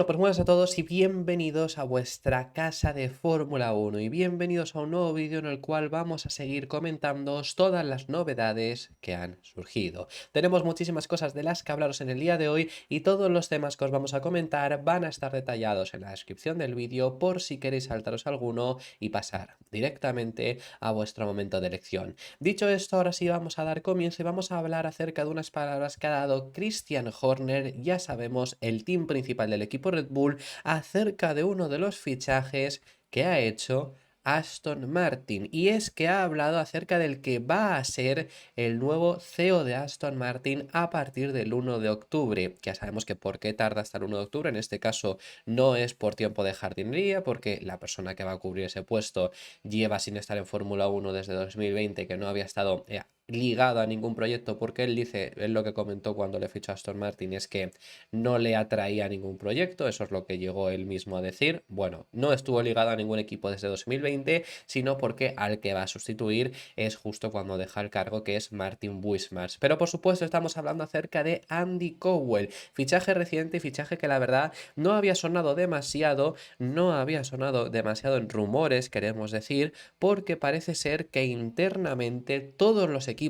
Bueno, pues buenas a todos y bienvenidos a vuestra casa de Fórmula 1 y bienvenidos a un nuevo vídeo en el cual vamos a seguir comentándoos todas las novedades que han surgido. Tenemos muchísimas cosas de las que hablaros en el día de hoy y todos los temas que os vamos a comentar van a estar detallados en la descripción del vídeo por si queréis saltaros alguno y pasar directamente a vuestro momento de elección. Dicho esto, ahora sí vamos a dar comienzo y vamos a hablar acerca de unas palabras que ha dado Christian Horner, ya sabemos, el team principal del equipo Red Bull, acerca de uno de los fichajes que ha hecho Aston Martin, y es que ha hablado acerca del que va a ser el nuevo CEO de Aston Martin a partir del 1 de octubre. Ya sabemos que por qué tarda hasta el 1 de octubre, en este caso no es por tiempo de jardinería, porque la persona que va a cubrir ese puesto lleva sin estar en Fórmula 1 desde 2020, que no había estado ligado a ningún proyecto, porque él dice, él lo que comentó cuando le fichó a Aston Martin es que no le atraía a ningún proyecto, eso es lo que llegó él mismo a decir. Bueno, no estuvo ligado a ningún equipo desde 2020, sino porque al que va a sustituir es justo cuando deja el cargo, que es Martin Wismars. Pero por supuesto estamos hablando acerca de Andy Cowell, fichaje reciente y fichaje que la verdad no había sonado demasiado, en rumores, queremos decir, porque parece ser que internamente todos los equipos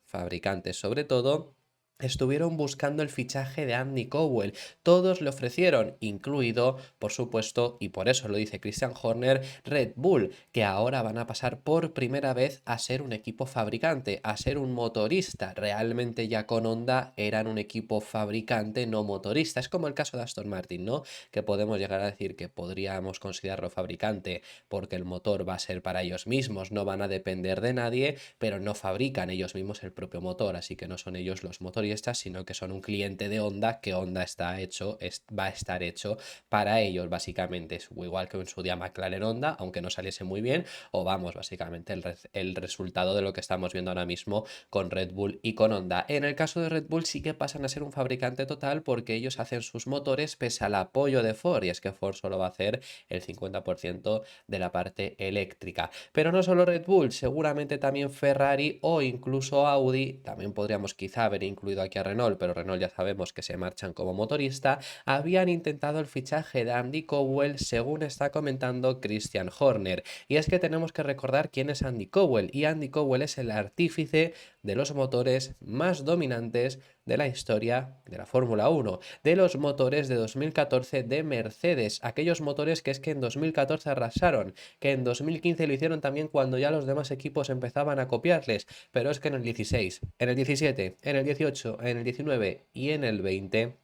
fabricantes sobre todo estuvieron buscando el fichaje de Andy Cowell. Todos le ofrecieron, incluido, por supuesto, y por eso lo dice Christian Horner, Red Bull, que ahora van a pasar por primera vez a ser un equipo fabricante, a ser un motorista. Realmente ya con Honda eran un equipo fabricante, no motorista. Es como el caso de Aston Martin, ¿no? Que podemos llegar a decir que podríamos considerarlo fabricante porque el motor va a ser para ellos mismos, no van a depender de nadie, pero no fabrican ellos mismos el propio motor, así que no son ellos los motoristas, sino que son un cliente de Honda, que Honda va a estar hecho para ellos, básicamente. Es igual que en su día McLaren Honda, aunque no saliese muy bien, o vamos, básicamente el resultado de lo que estamos viendo ahora mismo con Red Bull y con Honda. En el caso de Red Bull sí que pasan a ser un fabricante total porque ellos hacen sus motores pese al apoyo de Ford, y es que Ford solo va a hacer el 50% de la parte eléctrica. Pero no solo Red Bull, seguramente también Ferrari o incluso Audi, también podríamos quizá haber incluido aquí a Renault, pero Renault ya sabemos que se marchan como motorista, habían intentado el fichaje de Andy Cowell, según está comentando Christian Horner. Y es que tenemos que recordar quién es Andy Cowell, y Andy Cowell es el artífice de los motores más dominantes de la historia de la Fórmula 1, de los motores de 2014 de Mercedes, aquellos motores que es que en 2014 arrasaron, que en 2015 lo hicieron también cuando ya los demás equipos empezaban a copiarles, pero es que en el 16, en el 17, en el 18, en el 19 y en el 20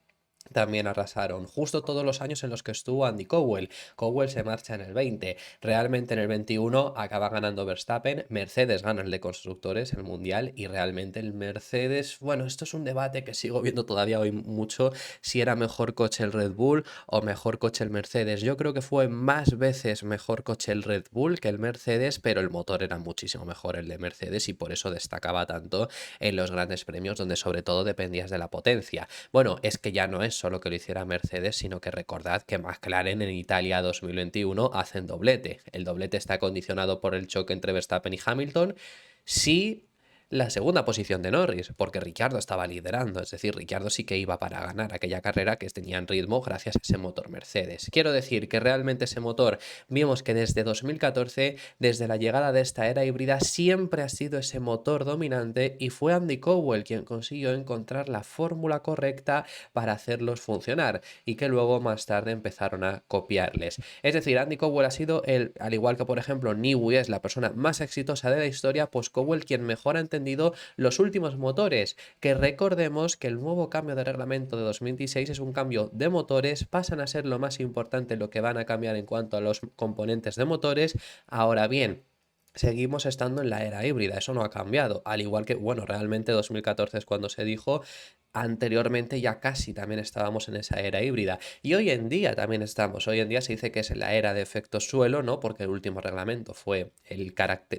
también arrasaron, justo todos los años en los que estuvo Andy Cowell. Cowell se marcha en el 20, realmente en el 21 acaba ganando Verstappen, Mercedes gana el de constructores, el mundial, y realmente el Mercedes, bueno, esto es un debate que sigo viendo todavía hoy mucho, si era mejor coche el Red Bull o mejor coche el Mercedes. Yo creo que fue más veces mejor coche el Red Bull que el Mercedes, pero el motor era muchísimo mejor el de Mercedes y por eso destacaba tanto en los grandes premios, donde sobre todo dependías de la potencia. Bueno, es que ya no es solo que lo hiciera Mercedes, sino que recordad que McLaren en Italia 2021 hacen doblete. El doblete está condicionado por el choque entre Verstappen y Hamilton. Sí, la segunda posición de Norris, porque Ricciardo estaba liderando, es decir, Ricciardo sí que iba para ganar aquella carrera, que tenía en ritmo gracias a ese motor Mercedes. Quiero decir que realmente ese motor, vimos que desde 2014, desde la llegada de esta era híbrida, siempre ha sido ese motor dominante, y fue Andy Cowell quien consiguió encontrar la fórmula correcta para hacerlos funcionar, y que luego más tarde empezaron a copiarles. Es decir, Andy Cowell ha sido al igual que por ejemplo Newey es la persona más exitosa de la historia, pues Cowell quien mejor ha entendido los últimos motores, que recordemos que el nuevo cambio de reglamento de 2016 es un cambio de motores, pasan a ser lo más importante, lo que van a cambiar en cuanto a los componentes de motores. Ahora bien, seguimos estando en la era híbrida, eso no ha cambiado, al igual que, bueno, realmente 2014 es cuando se dijo, anteriormente ya casi también estábamos en esa era híbrida, y hoy en día también estamos, hoy en día se dice que es la era de efecto suelo, ¿no? Porque el último reglamento fue,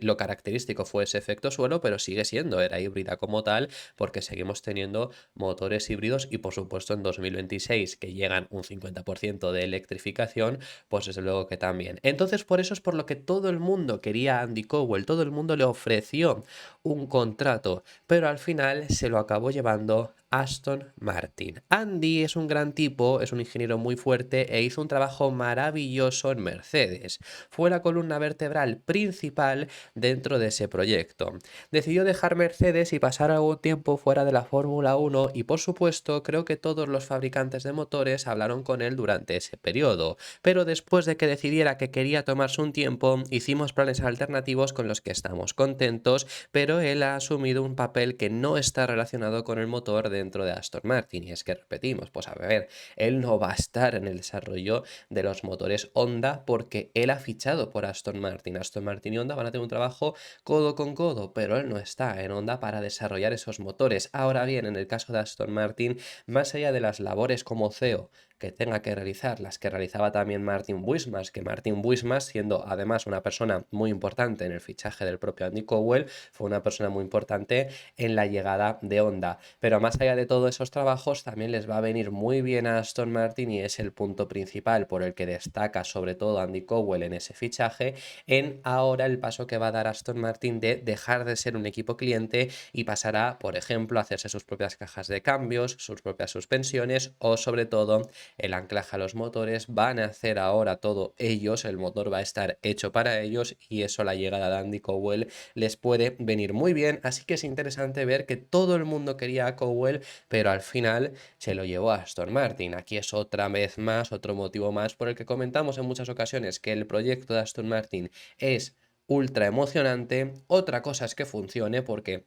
lo característico fue ese efecto suelo, pero sigue siendo era híbrida como tal, porque seguimos teniendo motores híbridos, y por supuesto en 2026 que llegan un 50% de electrificación, pues desde luego que también. Entonces por eso es por lo que todo el mundo quería a Andy Cowell, todo el mundo le ofreció un contrato, pero al final se lo acabó llevando Aston Martin. Andy es un gran tipo, es un ingeniero muy fuerte e hizo un trabajo maravilloso en Mercedes. Fue la columna vertebral principal dentro de ese proyecto. Decidió dejar Mercedes y pasar algún tiempo fuera de la Fórmula 1 y por supuesto creo que todos los fabricantes de motores hablaron con él durante ese periodo, pero después de que decidiera que quería tomarse un tiempo, hicimos planes alternativos con los que estamos contentos, pero él ha asumido un papel que no está relacionado con el motor dentro de Aston Martin. Y es que repetimos, pues a ver, él no va a estar en el desarrollo de los motores Honda porque él ha fichado por Aston Martin. Aston Martin y Honda van a tener un trabajo codo con codo, pero él no está en Honda para desarrollar esos motores. Ahora bien, en el caso de Aston Martin, más allá de las labores como CEO que tenga que realizar, las que realizaba también Martin Wismas, que Martin Wismas, siendo además una persona muy importante en el fichaje del propio Andy Cowell, fue una persona muy importante en la llegada de Honda. Pero más allá de todos esos trabajos, también les va a venir muy bien a Aston Martin y es el punto principal por el que destaca sobre todo Andy Cowell en ese fichaje, en ahora el paso que va a dar Aston Martin de dejar de ser un equipo cliente y pasará, por ejemplo, a hacerse sus propias cajas de cambios, sus propias suspensiones o sobre todo el anclaje a los motores. Van a hacer ahora todo ellos, el motor va a estar hecho para ellos y eso, la llegada de Andy Cowell, les puede venir muy bien. Así que es interesante ver que todo el mundo quería a Cowell, pero al final se lo llevó a Aston Martin. Aquí es otra vez más, otro motivo más por el que comentamos en muchas ocasiones que el proyecto de Aston Martin es ultra emocionante. Otra cosa es que funcione, porque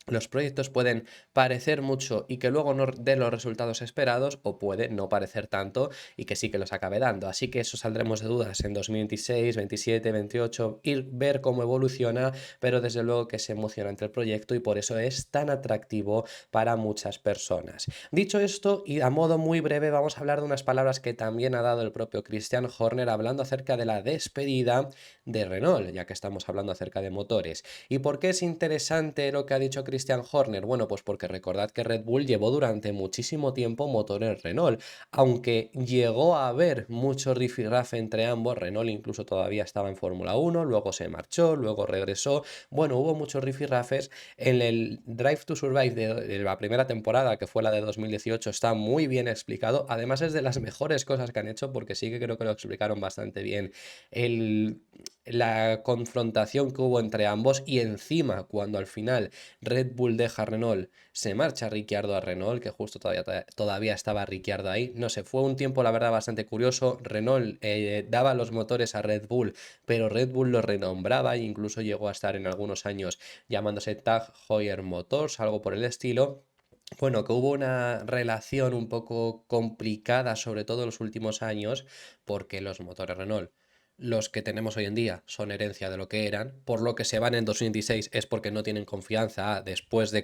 los proyectos pueden parecer mucho y que luego no dé los resultados esperados, o puede no parecer tanto y que sí que los acabe dando. Así que eso saldremos de dudas en 2026, 27, 28, ir ver cómo evoluciona, pero desde luego que es emocionante el proyecto y por eso es tan atractivo para muchas personas. Dicho esto, y a modo muy breve, vamos a hablar de unas palabras que también ha dado el propio Christian Horner hablando acerca de la despedida de Renault, ya que estamos hablando acerca de motores. ¿Y por qué es interesante lo que ha dicho Christian Horner? Bueno, pues porque recordad que Red Bull llevó durante muchísimo tiempo motores Renault, aunque llegó a haber mucho rifirrafe entre ambos. Renault incluso todavía estaba en Fórmula 1, luego se marchó, luego regresó. Bueno, hubo muchos rifirrafes. En el Drive to Survive de la primera temporada, que fue la de 2018, está muy bien explicado. Además es de las mejores cosas que han hecho, porque sí que creo que lo explicaron bastante bien. La confrontación que hubo entre ambos, y encima cuando al final Red Bull deja a Renault, se marcha Ricciardo a Renault, que justo todavía estaba Ricciardo ahí. No sé, fue un tiempo la verdad bastante curioso. Renault daba los motores a Red Bull, pero Red Bull lo renombraba e incluso llegó a estar en algunos años llamándose Tag Heuer Motors, algo por el estilo. Bueno, que hubo una relación un poco complicada, sobre todo en los últimos años, porque los motores Renault, los que tenemos hoy en día, son herencia de lo que eran. Por lo que se van en 2026 es porque no tienen confianza después de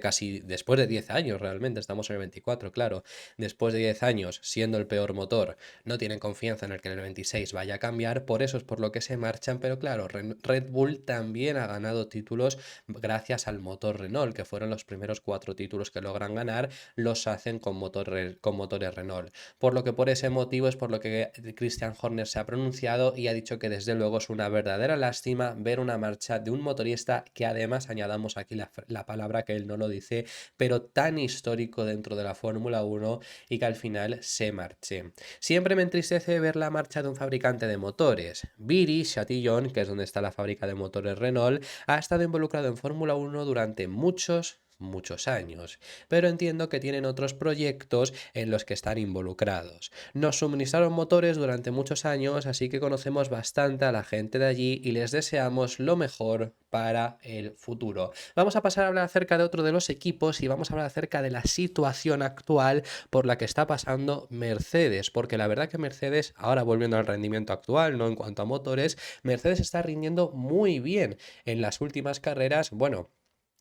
10 años realmente, estamos en el 24, claro, después de 10 años siendo el peor motor, no tienen confianza en el que en el 26 vaya a cambiar, por eso es por lo que se marchan. Pero claro, Red Bull también ha ganado títulos gracias al motor Renault, que fueron los primeros 4 títulos que logran ganar, los hacen con motores Renault. Por lo que por ese motivo es por lo que Christian Horner se ha pronunciado y ha dicho que desde luego es una verdadera lástima ver una marcha de un motorista que, además, añadamos aquí la palabra que él no lo dice, pero tan histórico dentro de la Fórmula 1, y que al final se marche. Siempre me entristece ver la marcha de un fabricante de motores. Viry-Châtillon, que es donde está la fábrica de motores Renault, ha estado involucrado en Fórmula 1 durante muchos años, pero entiendo que tienen otros proyectos en los que están involucrados. Nos suministraron motores durante muchos años, así que conocemos bastante a la gente de allí y les deseamos lo mejor para el futuro. Vamos a pasar a hablar acerca de otro de los equipos y vamos a hablar acerca de la situación actual por la que está pasando Mercedes, porque la verdad que Mercedes, ahora volviendo al rendimiento actual, no en cuanto a motores, Mercedes está rindiendo muy bien en las últimas carreras. Bueno,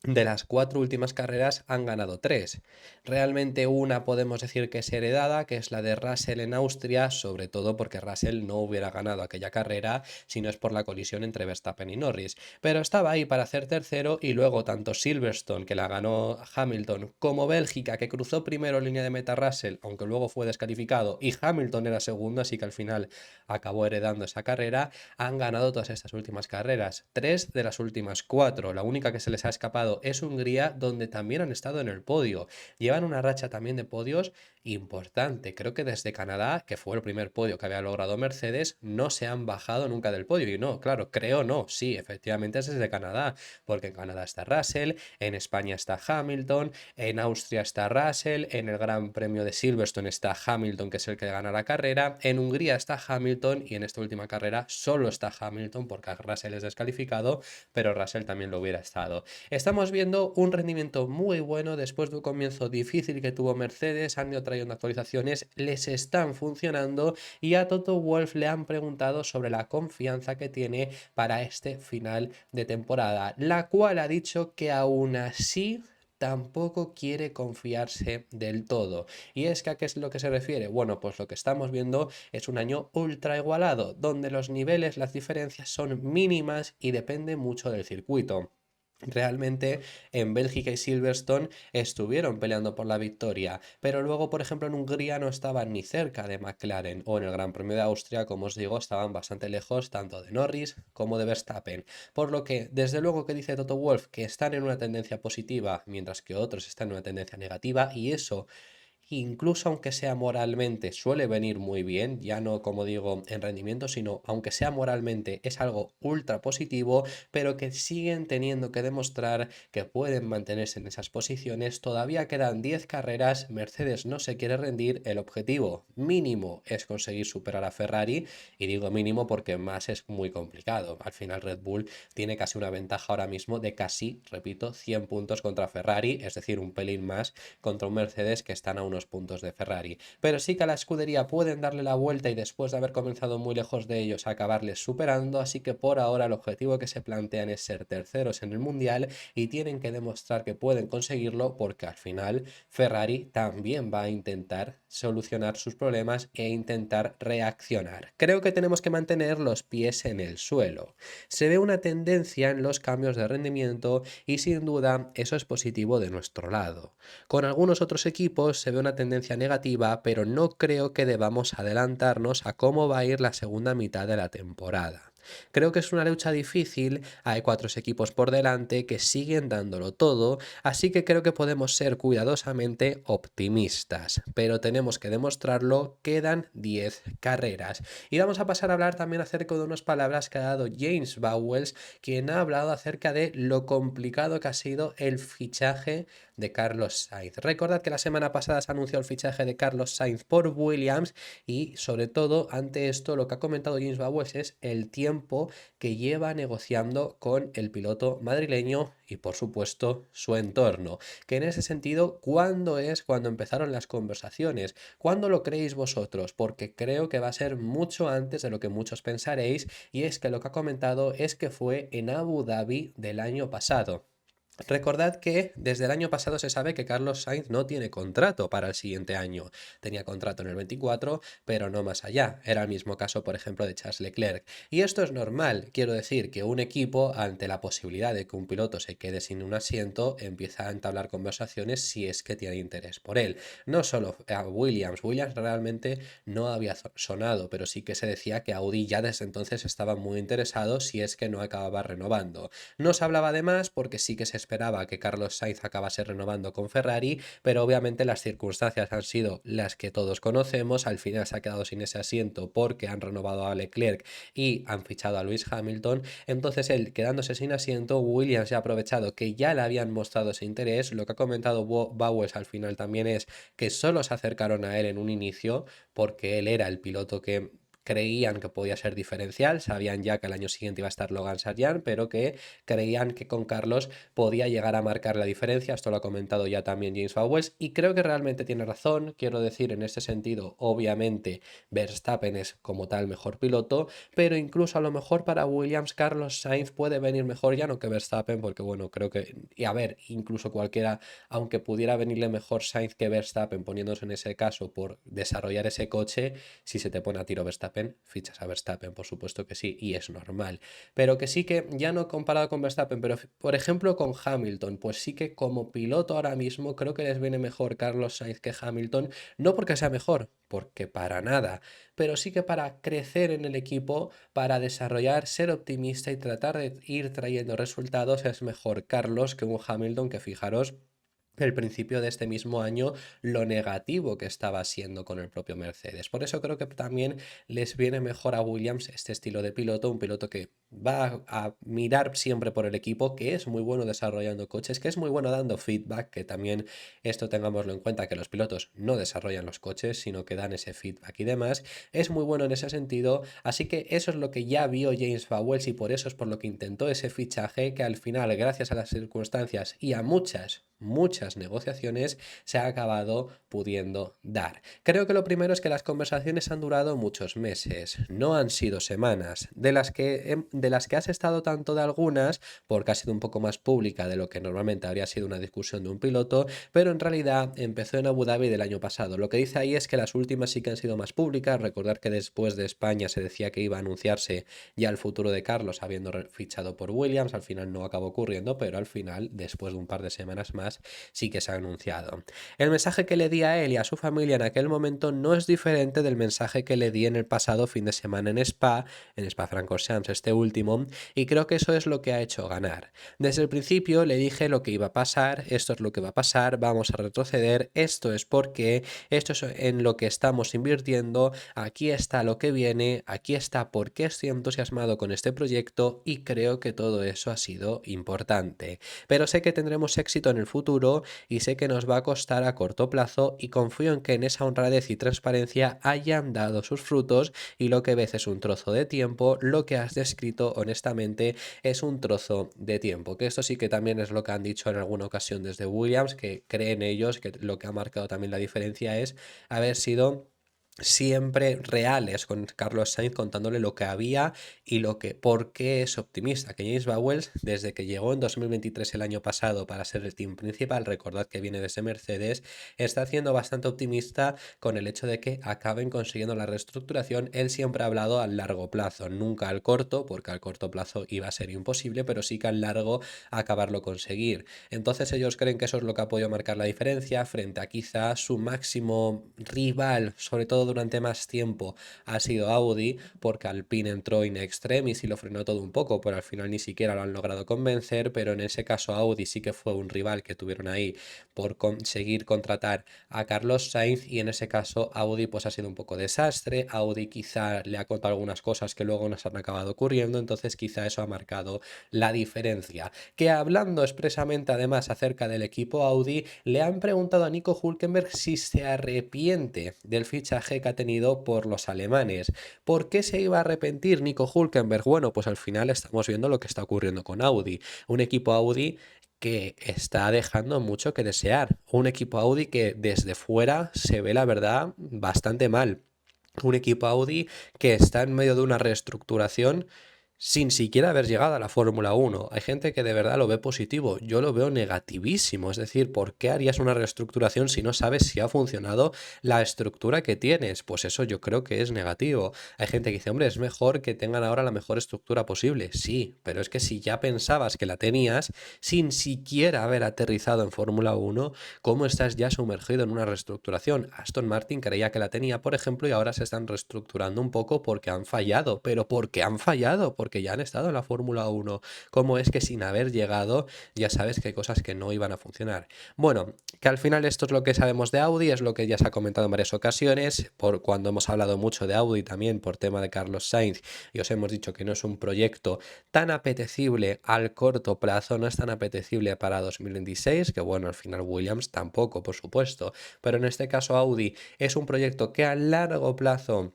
de las 4 últimas carreras han ganado 3. Realmente una podemos decir que es heredada, que es la de Russell en Austria, sobre todo porque Russell no hubiera ganado aquella carrera si no es por la colisión entre Verstappen y Norris. Pero estaba ahí para hacer tercero, y luego tanto Silverstone, que la ganó Hamilton, como Bélgica, que cruzó primero línea de meta Russell, aunque luego fue descalificado, y Hamilton era segundo, así que al final acabó heredando esa carrera, han ganado todas estas últimas carreras. 3 de las últimas 4. La única que se les ha escapado clasificado. Es Hungría donde también han estado en el podio. Llevan una racha también de podios importante. Creo que desde Canadá, que fue el primer podio que había logrado Mercedes, no se han bajado nunca del podio. Y no, claro, creo no, sí, efectivamente es desde Canadá, porque en Canadá está Russell, en España está Hamilton, en Austria está Russell, en el Gran Premio de Silverstone está Hamilton, que es el que gana la carrera, en Hungría está Hamilton y en esta última carrera solo está Hamilton porque Russell es descalificado, pero Russell también lo hubiera estado. Estamos viendo un rendimiento muy bueno después de un comienzo difícil que tuvo Mercedes, han ido trayendo actualizaciones, les están funcionando y a Toto Wolff le han preguntado sobre la confianza que tiene para este final de temporada, la cual ha dicho que aún así tampoco quiere confiarse del todo. ¿Y es que a qué es lo que se refiere? Bueno, pues lo que estamos viendo es un año ultra igualado, donde los niveles, las diferencias son mínimas y depende mucho del circuito. Realmente en Bélgica y Silverstone estuvieron peleando por la victoria, pero luego, por ejemplo, en Hungría no estaban ni cerca de McLaren, o en el Gran Premio de Austria, como os digo, estaban bastante lejos tanto de Norris como de Verstappen. Por lo que, desde luego que dice Toto Wolff que están en una tendencia positiva, mientras que otros están en una tendencia negativa, y eso incluso aunque sea moralmente, suele venir muy bien, ya no como digo en rendimiento, sino aunque sea moralmente es algo ultra positivo, pero que siguen teniendo que demostrar que pueden mantenerse en esas posiciones. Todavía quedan 10 carreras, Mercedes no se quiere rendir, el objetivo mínimo es conseguir superar a Ferrari, y digo mínimo porque más es muy complicado. Al final Red Bull tiene casi una ventaja ahora mismo de casi, repito, 100 puntos contra Ferrari, es decir, un pelín más contra un Mercedes que están a unos puntos de Ferrari. Pero sí que a la escudería pueden darle la vuelta y después de haber comenzado muy lejos de ellos acabarles superando, así que por ahora el objetivo que se plantean es ser terceros en el Mundial y tienen que demostrar que pueden conseguirlo porque al final Ferrari también va a intentar solucionar sus problemas e intentar reaccionar. Creo que tenemos que mantener los pies en el suelo. Se ve una tendencia en los cambios de rendimiento y sin duda eso es positivo de nuestro lado. Con algunos otros equipos se ve una tendencia negativa, pero no creo que debamos adelantarnos a cómo va a ir la segunda mitad de la temporada. Creo que es una lucha difícil, hay 4 equipos por delante que siguen dándolo todo, así que creo que podemos ser cuidadosamente optimistas, pero tenemos que demostrarlo, quedan 10 carreras. Y vamos a pasar a hablar también acerca de unas palabras que ha dado James Vowles, quien ha hablado acerca de lo complicado que ha sido el fichaje de Carlos Sainz. Recordad que la semana pasada se anunció el fichaje de Carlos Sainz por Williams y sobre todo ante esto lo que ha comentado James Vowles es el tiempo que lleva negociando con el piloto madrileño y por supuesto su entorno. Que en ese sentido, ¿cuándo es cuando empezaron las conversaciones? ¿Cuándo lo creéis vosotros? Porque creo que va a ser mucho antes de lo que muchos pensaréis y es que lo que ha comentado es que fue en Abu Dhabi del año pasado. Recordad que desde el año pasado se sabe que Carlos Sainz no tiene contrato para el siguiente año. Tenía contrato en el 24, pero no más allá. Era el mismo caso, por ejemplo, de Charles Leclerc. Y esto es normal. Quiero decir que un equipo, ante la posibilidad de que un piloto se quede sin un asiento, empieza a entablar conversaciones si es que tiene interés por él. No solo a Williams. Williams realmente no había sonado, pero sí que se decía que Audi ya desde entonces estaba muy interesado si es que no acababa renovando. No se hablaba de más porque sí que se esperaba que Carlos Sainz acabase renovando con Ferrari, pero obviamente las circunstancias han sido las que todos conocemos. Al final se ha quedado sin ese asiento porque han renovado a Leclerc y han fichado a Lewis Hamilton. Entonces él, quedándose sin asiento, Williams ya ha aprovechado que ya le habían mostrado ese interés. Lo que ha comentado Bowles al final también es que solo se acercaron a él en un inicio porque él era el piloto que creían que podía ser diferencial, sabían ya que el año siguiente iba a estar Logan Sargent, pero que creían que con Carlos podía llegar a marcar la diferencia. Esto lo ha comentado ya también James Vowles y creo que realmente tiene razón. Quiero decir, en este sentido, obviamente Verstappen es como tal mejor piloto, pero incluso a lo mejor para Williams Carlos Sainz puede venir mejor, ya no que Verstappen, porque bueno, creo que, y a ver, incluso cualquiera, aunque pudiera venirle mejor Sainz que Verstappen, poniéndose en ese caso por desarrollar ese coche, si se te pone a tiro Verstappen Verstappen, fichas a Verstappen, por supuesto que sí, y es normal. Pero que sí que, ya no comparado con Verstappen, pero por ejemplo con Hamilton, pues sí que como piloto ahora mismo creo que les viene mejor Carlos Sainz que Hamilton, no porque sea mejor, porque para nada, pero sí que para crecer en el equipo, para desarrollar, ser optimista y tratar de ir trayendo resultados es mejor Carlos que un Hamilton que fijaros el principio de este mismo año lo negativo que estaba siendo con el propio Mercedes. Por eso creo que también les viene mejor a Williams este estilo de piloto, un piloto que va a mirar siempre por el equipo, que es muy bueno desarrollando coches, que es muy bueno dando feedback, que también esto tengámoslo en cuenta, que los pilotos no desarrollan los coches, sino que dan ese feedback y demás. Es muy bueno en ese sentido, así que eso es lo que ya vio James Vowles y por eso es por lo que intentó ese fichaje que al final, gracias a las circunstancias y a muchas negociaciones, se ha acabado pudiendo dar. Creo que lo primero es que las conversaciones han durado muchos meses, no han sido semanas, de las que has estado tanto de algunas, porque ha sido un poco más pública de lo que normalmente habría sido una discusión de un piloto, pero en realidad empezó en Abu Dhabi del año pasado. Lo que dice ahí es que las últimas sí que han sido más públicas. Recordar que después de España se decía que iba a anunciarse ya el futuro de Carlos habiendo fichado por Williams, al final no acabó ocurriendo, pero al final, después de un par de semanas más, sí que se ha anunciado. El mensaje que le di a él y a su familia en aquel momento no es diferente del mensaje que le di en el pasado fin de semana en Spa-Francorchamps, este último, y creo que eso es lo que ha hecho ganar. Desde el principio le dije lo que iba a pasar, esto es lo que va a pasar, vamos a retroceder, esto es porque, esto es en lo que estamos invirtiendo, aquí está lo que viene, aquí está por qué estoy entusiasmado con este proyecto y creo que todo eso ha sido importante. Pero sé que tendremos éxito en el futuro y sé que nos va a costar a corto plazo y confío en que en esa honradez y transparencia hayan dado sus frutos y lo que ves es un trozo de tiempo, lo que has descrito honestamente es un trozo de tiempo, que esto sí que también es lo que han dicho en alguna ocasión desde Williams, que creen ellos que lo que ha marcado también la diferencia es haber sido siempre reales con Carlos Sainz contándole lo que había y por qué es optimista, que James Vowles desde que llegó en 2023 el año pasado para ser el team principal, recordad que viene desde Mercedes, está siendo bastante optimista con el hecho de que acaben consiguiendo la reestructuración. Él siempre ha hablado al largo plazo, nunca al corto, porque al corto plazo iba a ser imposible, pero sí que al largo acabarlo conseguir. Entonces ellos creen que eso es lo que ha podido marcar la diferencia frente a quizá su máximo rival, sobre todo durante más tiempo, ha sido Audi, porque Alpine entró in extremis y lo frenó todo un poco, pero al final ni siquiera lo han logrado convencer, pero en ese caso Audi sí que fue un rival que tuvieron ahí por conseguir contratar a Carlos Sainz y en ese caso Audi pues ha sido un poco desastre, Audi quizá le ha contado algunas cosas que luego nos han acabado ocurriendo, entonces quizá eso ha marcado la diferencia. Que hablando expresamente además acerca del equipo Audi, le han preguntado a Nico Hülkenberg si se arrepiente del fichaje que ha tenido por los alemanes. ¿Por qué se iba a arrepentir Nico Hülkenberg? Bueno, pues al final estamos viendo lo que está ocurriendo con Audi. Un equipo Audi que está dejando mucho que desear. Un equipo Audi que desde fuera se ve, la verdad, bastante mal. Un equipo Audi que está en medio de una reestructuración sin siquiera haber llegado a la Fórmula 1. Hay gente que de verdad lo ve positivo, yo lo veo negativísimo. Es decir, ¿por qué harías una reestructuración si no sabes si ha funcionado la estructura que tienes? Pues eso yo creo que es negativo. Hay gente que dice, hombre, es mejor que tengan ahora la mejor estructura posible. Sí, pero es que si ya pensabas que la tenías, sin siquiera haber aterrizado en Fórmula 1, ¿cómo estás ya sumergido en una reestructuración? Aston Martin creía que la tenía, por ejemplo, y ahora se están reestructurando un poco porque han fallado. ¿Pero por qué han fallado? Porque ya han estado en la Fórmula 1. ¿Cómo es que sin haber llegado ya sabes que hay cosas que no iban a funcionar? Bueno, que al final esto es lo que sabemos de Audi, es lo que ya se ha comentado en varias ocasiones, por cuando hemos hablado mucho de Audi también por tema de Carlos Sainz, y os hemos dicho que no es un proyecto tan apetecible al corto plazo, no es tan apetecible para 2026, que bueno, al final Williams tampoco, por supuesto, pero en este caso Audi es un proyecto que a largo plazo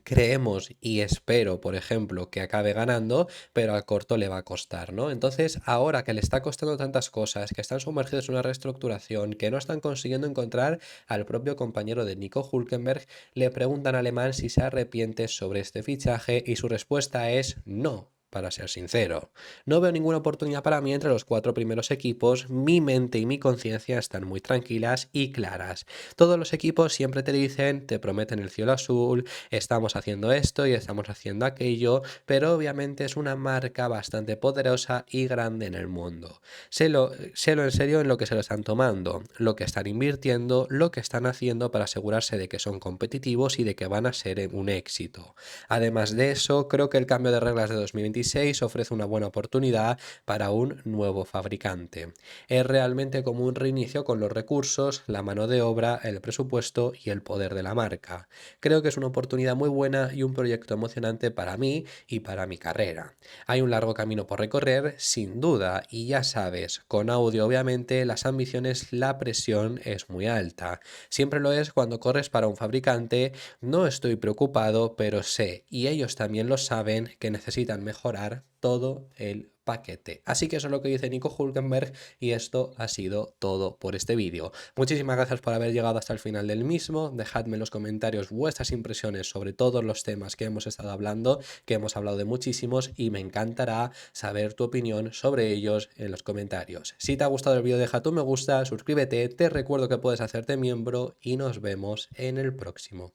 creemos y espero, por ejemplo, que acabe ganando, pero al corto le va a costar, ¿no? Entonces, ahora que le está costando tantas cosas, que están sumergidos en una reestructuración, que no están consiguiendo encontrar al propio compañero de Nico Hülkenberg, le preguntan al alemán si se arrepiente sobre este fichaje y su respuesta es no. para ser sincero. No veo ninguna oportunidad para mí entre los 4 primeros equipos, mi mente y mi conciencia están muy tranquilas y claras. Todos los equipos siempre te dicen, te prometen el cielo azul, estamos haciendo esto y estamos haciendo aquello, pero obviamente es una marca bastante poderosa y grande en el mundo. Sélo en serio en lo que se lo están tomando, lo que están invirtiendo, lo que están haciendo para asegurarse de que son competitivos y de que van a ser un éxito. Además de eso, creo que el cambio de reglas de 2026 ofrece una buena oportunidad para un nuevo fabricante. Es realmente como un reinicio con los recursos, la mano de obra, el presupuesto y el poder de la marca. Creo que es una oportunidad muy buena y un proyecto emocionante para mí y para mi carrera. Hay un largo camino por recorrer, sin duda, y ya sabes, con audio obviamente las ambiciones, la presión es muy alta. Siempre lo es cuando corres para un fabricante. No estoy preocupado, pero sé, y ellos también lo saben, que necesitan mejorar todo el paquete. Así que eso es lo que dice Nico Hülkenberg y esto ha sido todo por este vídeo. Muchísimas gracias por haber llegado hasta el final del mismo. Dejadme en los comentarios vuestras impresiones sobre todos los temas que hemos estado hablando, que hemos hablado de muchísimos, y me encantará saber tu opinión sobre ellos en los comentarios. Si te ha gustado el vídeo, deja tu me gusta, suscríbete, te recuerdo que puedes hacerte miembro y nos vemos en el próximo.